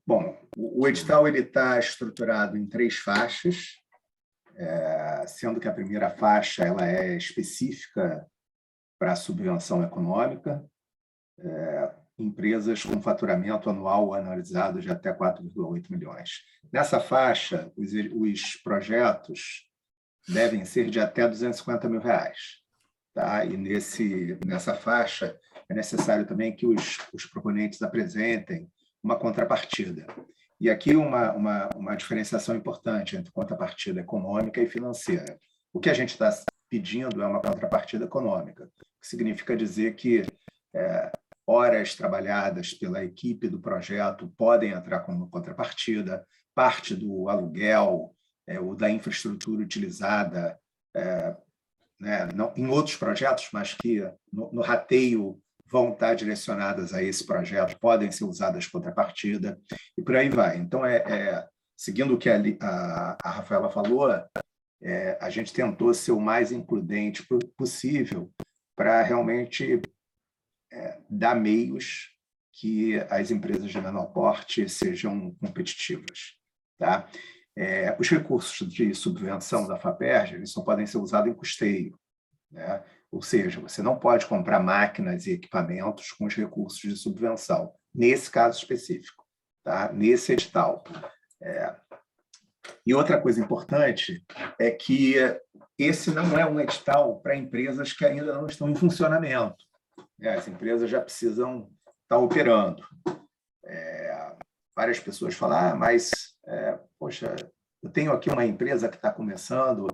Bom, o edital está estruturado em 3 faixas, sendo que a primeira faixa ela é específica para a subvenção econômica, empresas com faturamento anual analisado de até 4,8 milhões. Nessa faixa, os projetos devem ser de até R$250 mil. Tá? E nessa faixa é necessário também que os proponentes apresentem uma contrapartida. E aqui uma diferenciação importante entre contrapartida econômica e financeira. O que a gente está pedindo é uma contrapartida econômica, que significa dizer que horas trabalhadas pela equipe do projeto podem entrar como contrapartida, parte do aluguel ou da infraestrutura utilizada não, em outros projetos, mas que no rateio vão estar direcionadas a esse projeto, podem ser usadas contrapartida, e por aí vai. Então, seguindo o que a Rafaela falou, a gente tentou ser o mais includente possível para realmente dar meios que as empresas de menor porte sejam competitivas. Tá? Os recursos de subvenção da FAPERJ eles só podem ser usados em custeio, né? Ou seja, você não pode comprar máquinas e equipamentos com os recursos de subvenção, nesse caso específico, tá? Nesse edital. E outra coisa importante é que esse não é um edital para empresas que ainda não estão em funcionamento. As empresas já precisam estar operando. Várias pessoas falam, mas, poxa, eu tenho aqui uma empresa que está começando,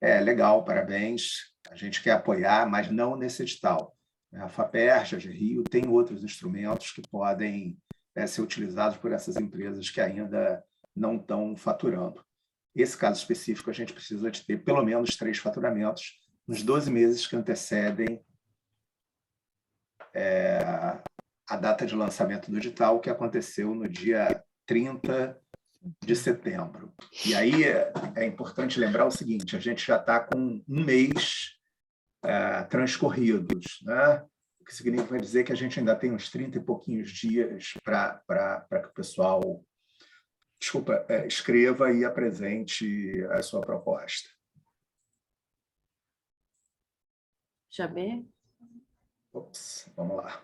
legal, parabéns, a gente quer apoiar, mas não nesse edital. A FAPERJ, a GRIO, tem outros instrumentos que podem ser utilizados por essas empresas que ainda não estão faturando. Esse caso específico, a gente precisa de ter pelo menos 3 faturamentos nos 12 meses que antecedem a data de lançamento do edital, que aconteceu no dia 30 de setembro. E aí é importante lembrar o seguinte, a gente já está com um mês transcorridos, né? O que significa dizer que a gente ainda tem uns 30 e pouquinhos dias para que o pessoal escreva e apresente a sua proposta. Faixa B? Vamos lá.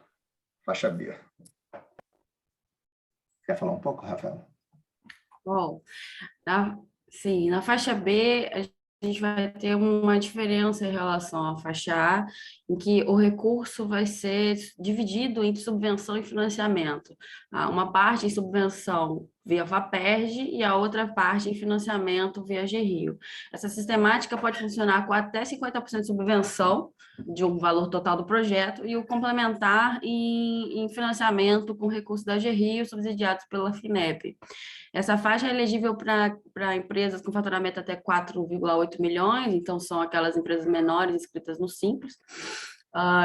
Faixa B. Quer falar um pouco, Rafael? Bom, sim, na faixa B, a gente vai ter uma diferença em relação à faixa A, em que o recurso vai ser dividido entre subvenção e financiamento. Uma parte em subvenção via FAPERJ e a outra parte em financiamento via GRIO. Essa sistemática pode funcionar com até 50% de subvenção de um valor total do projeto e o complementar em financiamento com recursos da GRIO subsidiados pela FINEP. Essa faixa é elegível para empresas com faturamento até 4,8 milhões, então são aquelas empresas menores inscritas no Simples.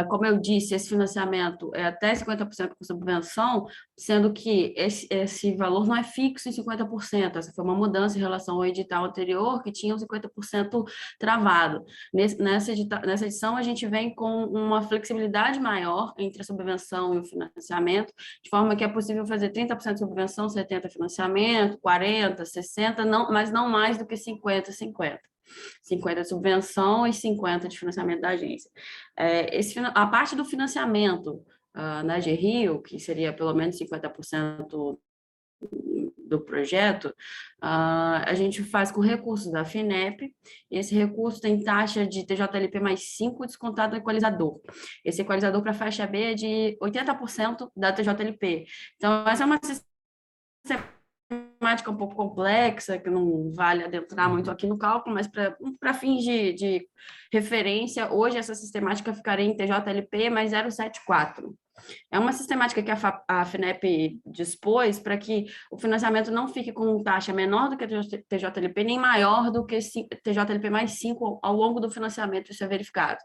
Como eu disse, esse financiamento é até 50% com subvenção, sendo que esse valor não é fixo em 50%. Essa foi uma mudança em relação ao edital anterior, que tinha um 50% travado. Nessa edição, a gente vem com uma flexibilidade maior entre a subvenção e o financiamento, de forma que é possível fazer 30% subvenção, 70% financiamento, 40%, 60%, mas não mais do que 50-50. 50% de subvenção e 50% de financiamento da agência. A parte do financiamento na GRIO, que seria pelo menos 50% do projeto, a gente faz com recursos da FINEP, e esse recurso tem taxa de TJLP mais 5 descontado no equalizador. Esse equalizador para a faixa B é de 80% da TJLP. Então, essa é uma sistemática um pouco complexa, que não vale adentrar muito aqui no cálculo, mas para fins de referência, hoje essa sistemática ficaria em TJLP mais 0,74. É uma sistemática que a FINEP dispôs para que o financiamento não fique com taxa menor do que a TJLP, nem maior do que TJLP mais 5 ao longo do financiamento, isso é verificado.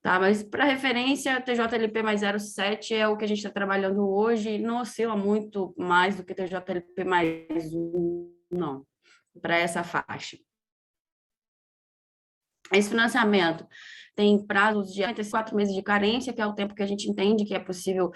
Tá, mas para referência, TJLP mais 0,7 é o que a gente está trabalhando hoje, não oscila muito mais do que TJLP mais 1, não, para essa faixa. Esse financiamento tem prazos de até 4 meses de carência, que é o tempo que a gente entende que é possível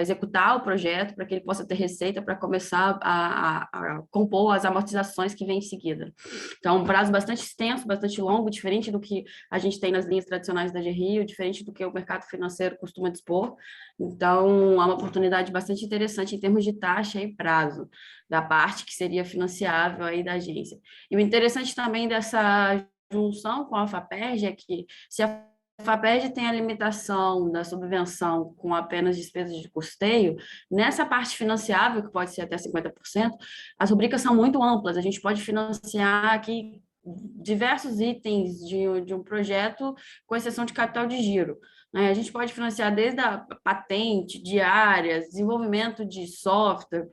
executar o projeto para que ele possa ter receita para começar a compor as amortizações que vêm em seguida. Então, um prazo bastante extenso, bastante longo, diferente do que a gente tem nas linhas tradicionais da GRIO, diferente do que o mercado financeiro costuma dispor. Então, é uma oportunidade bastante interessante em termos de taxa e prazo da parte que seria financiável aí da agência. E o interessante também dessa junção com a FAPERJ é que, se a FAPERJ tem a limitação da subvenção com apenas despesas de custeio, nessa parte financiável, que pode ser até 50%, as rubricas são muito amplas, a gente pode financiar aqui diversos itens de um projeto, com exceção de capital de giro. A gente pode financiar desde a patente, diárias, desenvolvimento de software,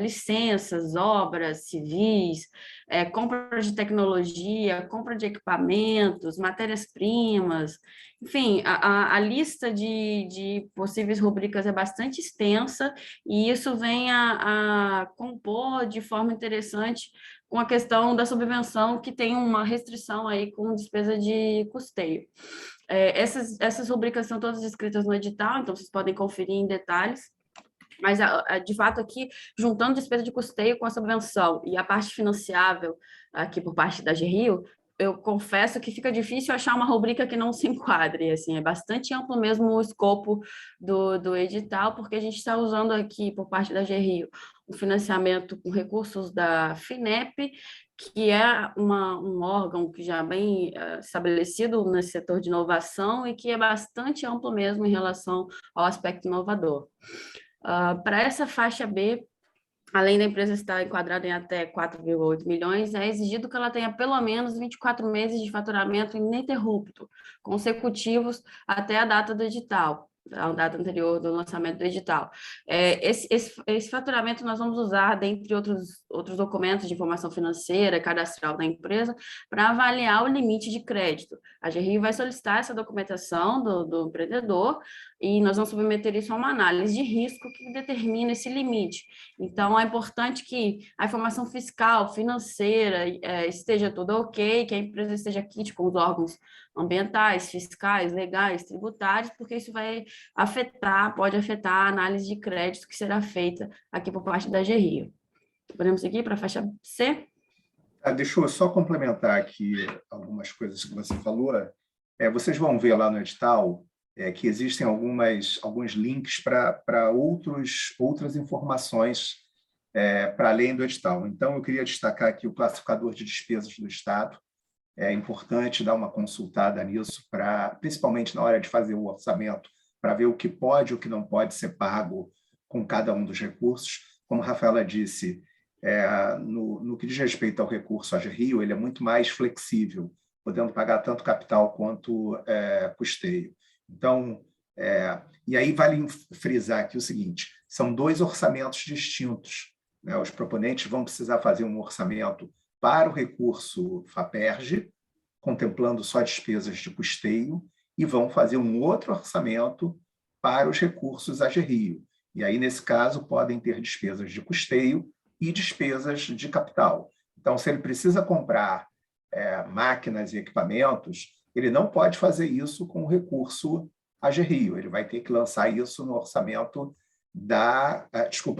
licenças, obras civis, compra de tecnologia, compra de equipamentos, matérias-primas, enfim, a lista de possíveis rubricas é bastante extensa e isso vem a compor de forma interessante com a questão da subvenção, que tem uma restrição aí com despesa de custeio. Essas rubricas são todas escritas no edital, então vocês podem conferir em detalhes. Mas, de fato, aqui, juntando despesa de custeio com a subvenção e a parte financiável aqui por parte da GRIO, eu confesso que fica difícil achar uma rubrica que não se enquadre, assim, é bastante amplo mesmo o escopo do edital, porque a gente está usando aqui, por parte da GRIO, o financiamento com recursos da FINEP, que é um órgão que já bem estabelecido nesse setor de inovação e que é bastante amplo mesmo em relação ao aspecto inovador. Para essa faixa B, além da empresa estar enquadrada em até 4,8 milhões, é exigido que ela tenha pelo menos 24 meses de faturamento ininterrupto, consecutivos até a data do edital, a data anterior do lançamento do edital. Esse faturamento nós vamos usar, dentre outros documentos de informação financeira, cadastral da empresa, para avaliar o limite de crédito. A GRI vai solicitar essa documentação do empreendedor e nós vamos submeter isso a uma análise de risco que determina esse limite. Então, é importante que a informação fiscal, financeira, esteja toda ok, que a empresa esteja quite com os órgãos ambientais, fiscais, legais, tributários, porque isso pode afetar a análise de crédito que será feita aqui por parte da GRIO. Podemos seguir para a faixa C? Deixa eu só complementar aqui algumas coisas que você falou. Vocês vão ver lá no edital que existem alguns links para outras informações para além do edital. Então, eu queria destacar aqui o classificador de despesas do Estado. É importante dar uma consultada nisso, principalmente na hora de fazer o orçamento, para ver o que pode e o que não pode ser pago com cada um dos recursos. Como a Rafaela disse, no que diz respeito ao recurso AGRIO, ele é muito mais flexível, podendo pagar tanto capital quanto custeio. Então, e aí vale frisar aqui o seguinte, são 2 orçamentos distintos, né? Os proponentes vão precisar fazer um orçamento para o recurso FAPERJ, contemplando só despesas de custeio, e vão fazer um outro orçamento para os recursos AGRIO. E aí, nesse caso, podem ter despesas de custeio e despesas de capital. Então, se ele precisa comprar máquinas e equipamentos, ele não pode fazer isso com o recurso AGRIO, ele vai ter que lançar isso no orçamento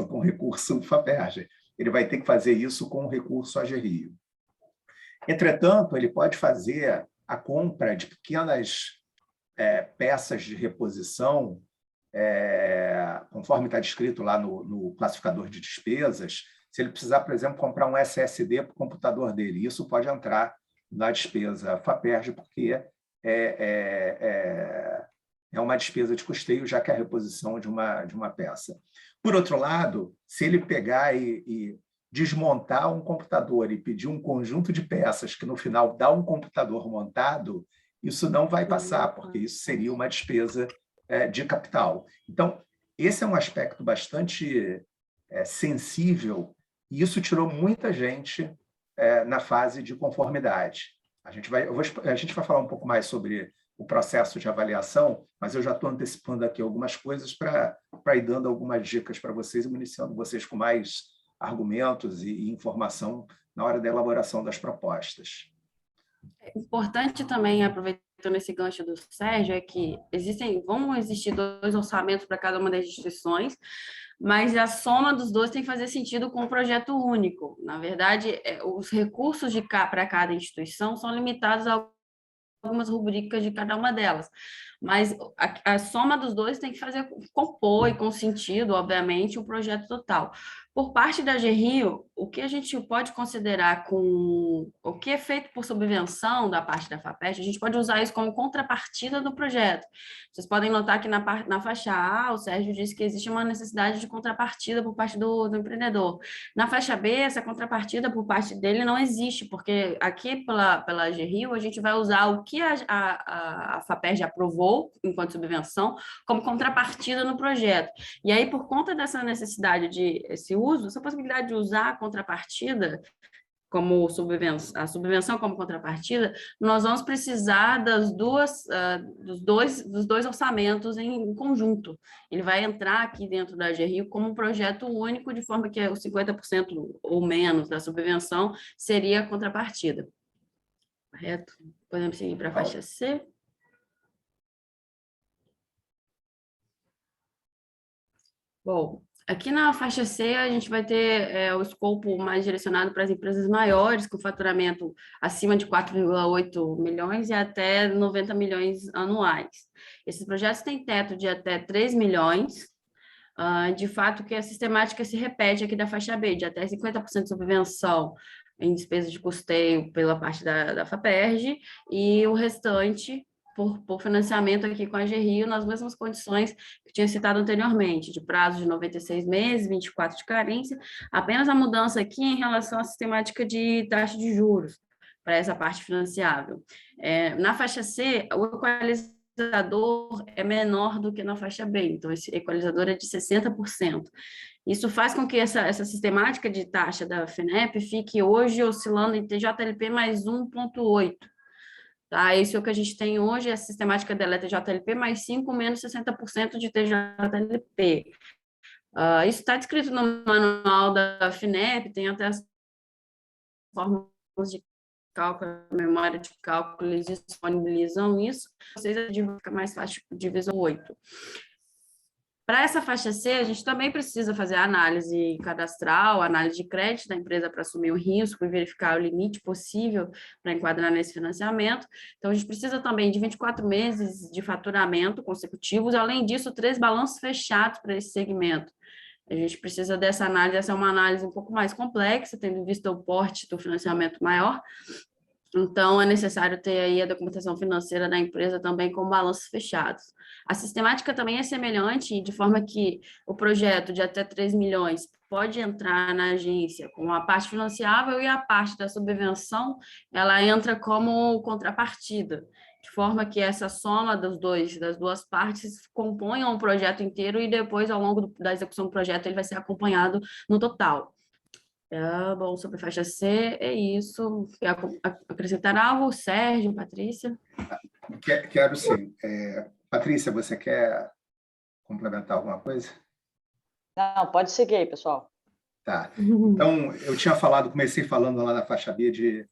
com o recurso FAPERJ. Ele vai ter que fazer isso com o recurso AGRIO. Entretanto, ele pode fazer a compra de pequenas peças de reposição, conforme está descrito lá no classificador de despesas. Se ele precisar, por exemplo, comprar um SSD para o computador dele, isso pode entrar na despesa FAPERJ, porque é uma despesa de custeio, já que é a reposição de uma peça. Por outro lado, se ele pegar e desmontar um computador e pedir um conjunto de peças que, no final, dá um computador montado, isso não vai passar, porque isso seria uma despesa de capital. Então, esse é um aspecto bastante sensível, e isso tirou muita gente na fase de conformidade. A gente vai falar um pouco mais sobre o processo de avaliação, mas eu já estou antecipando aqui algumas coisas para ir dando algumas dicas para vocês e municiando vocês com mais argumentos e informação na hora da elaboração das propostas. Importante também, aproveitando esse gancho do Sérgio, é que vão existir dois orçamentos para cada uma das instituições, mas a soma dos dois tem que fazer sentido com um projeto único. Na verdade, os recursos para cada instituição são limitados a algumas rubricas de cada uma delas. Mas a soma dos dois tem que compor e com sentido, obviamente, o projeto total. Por parte da GRIO, o que a gente pode considerar o que é feito por subvenção da parte da FAPEST, a gente pode usar isso como contrapartida do projeto. Vocês podem notar que na faixa A, o Sérgio disse que existe uma necessidade de contrapartida por parte do empreendedor. Na faixa B, essa contrapartida por parte dele não existe, porque aqui pela GRIO, a gente vai usar o que a FAPEST aprovou enquanto subvenção como contrapartida no projeto. E aí, por conta dessa necessidade esse uso, essa possibilidade de usar a contrapartida como a subvenção como contrapartida, nós vamos precisar dos dois orçamentos em conjunto. Ele vai entrar aqui dentro da GRIO como um projeto único, de forma que os 50% ou menos da subvenção seria a contrapartida. Correto? Podemos seguir para a faixa C. Bom, aqui na faixa C a gente vai ter o escopo mais direcionado para as empresas maiores, com faturamento acima de 4,8 milhões e até 90 milhões anuais. Esses projetos têm teto de até 3 milhões, de fato que a sistemática se repete aqui da faixa B, de até 50% de subvenção em despesas de custeio pela parte da FAPERJ e o restante por financiamento aqui com a GRIO nas mesmas condições que eu tinha citado anteriormente, de prazo de 96 meses, 24 de carência, apenas a mudança aqui em relação à sistemática de taxa de juros para essa parte financiável. Na faixa C, o equalizador é menor do que na faixa B, então esse equalizador é de 60%. Isso faz com que essa sistemática de taxa da FINEP fique hoje oscilando em TJLP mais 1,8. Tá? Isso é o que a gente tem hoje, a sistemática dela é TJLP mais 5 menos 60% de TJLP. Isso está descrito no manual da FINEP, tem até as fórmulas de cálculo, a memória de cálculo, eles disponibilizam isso, vocês fica mais fácil de divisão 8. Para essa faixa C, a gente também precisa fazer a análise cadastral, análise de crédito da empresa para assumir o risco e verificar o limite possível para enquadrar nesse financiamento. Então, a gente precisa também de 24 meses de faturamento consecutivos, além disso, 3 balanços fechados para esse segmento. A gente precisa dessa análise, essa é uma análise um pouco mais complexa, tendo em vista o porte do financiamento maior. Então, é necessário ter aí a documentação financeira da empresa também com balanços fechados. A sistemática também é semelhante, de forma que o projeto de até 3 milhões pode entrar na agência com a parte financiável e a parte da subvenção, ela entra como contrapartida, de forma que essa soma das duas partes componham o projeto inteiro e depois, ao longo da execução do projeto, ele vai ser acompanhado no total. Bom, sobre a faixa C, é isso. Quer acrescentar algo? Sérgio, Patrícia? Quero sim. Patrícia, você quer complementar alguma coisa? Não, pode seguir aí, pessoal. Tá. Então, eu tinha comecei falando lá na faixa B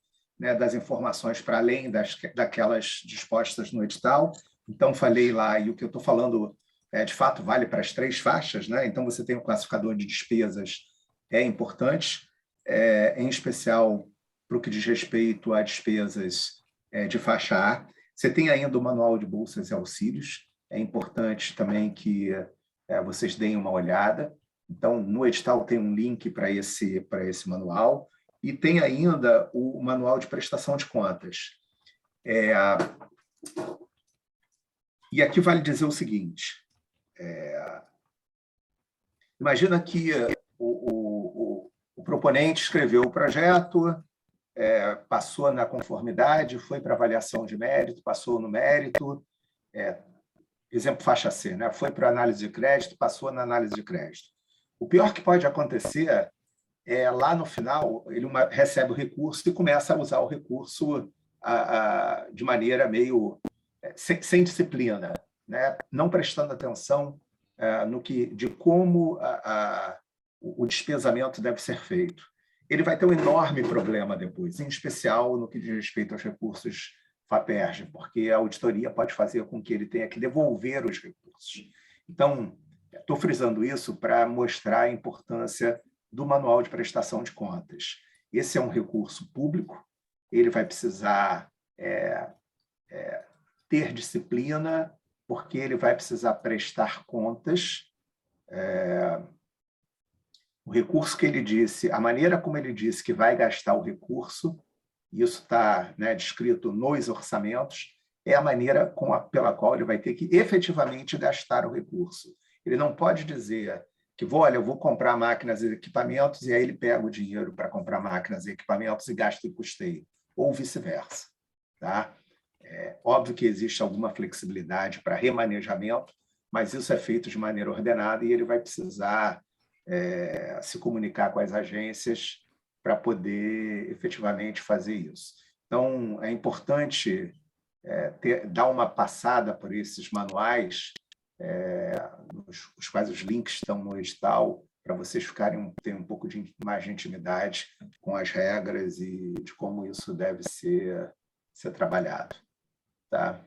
das informações para além daquelas dispostas no edital. Então, falei lá, e o que eu estou falando, de fato, vale para as 3 faixas, né? Então, você tem o classificador de despesas, é importante, em especial para o que diz respeito a despesas de faixa A. Você tem ainda o manual de bolsas e auxílios, é importante também que vocês deem uma olhada. Então, no edital tem um link para esse manual, e tem ainda o manual de prestação de contas. E aqui vale dizer o seguinte, imagina que o proponente escreveu o projeto, passou na conformidade, foi para avaliação de mérito, passou no mérito, exemplo faixa C, né? Foi para análise de crédito, passou na análise de crédito. O pior que pode acontecer lá no final, ele recebe o recurso e começa a usar o recurso de maneira meio sem disciplina, né? Não prestando atenção de como o despesamento deve ser feito. ele vai ter um enorme problema depois, em especial no que diz respeito aos recursos FAPERJ, porque a auditoria pode fazer com que ele tenha que devolver os recursos. Então, estou frisando isso para mostrar a importância do manual de prestação de contas. Esse é um recurso público, ele vai precisar ter disciplina, porque ele vai precisar prestar contas. O recurso que ele disse, a maneira como ele disse que vai gastar o recurso, isso está, né, descrito nos orçamentos, é a maneira pela qual ele vai ter que efetivamente gastar o recurso. Ele não pode dizer que eu vou comprar máquinas e equipamentos e aí ele pega o dinheiro para comprar máquinas e equipamentos e gasta em custeio, ou vice-versa. Tá? É óbvio que existe alguma flexibilidade para remanejamento, mas isso é feito de maneira ordenada e ele vai precisar se comunicar com as agências para poder efetivamente fazer isso. Então, é importante dar uma passada por esses manuais, os quais os links estão no edital, para vocês terem um pouco mais de intimidade com as regras e de como isso deve ser trabalhado. Tá?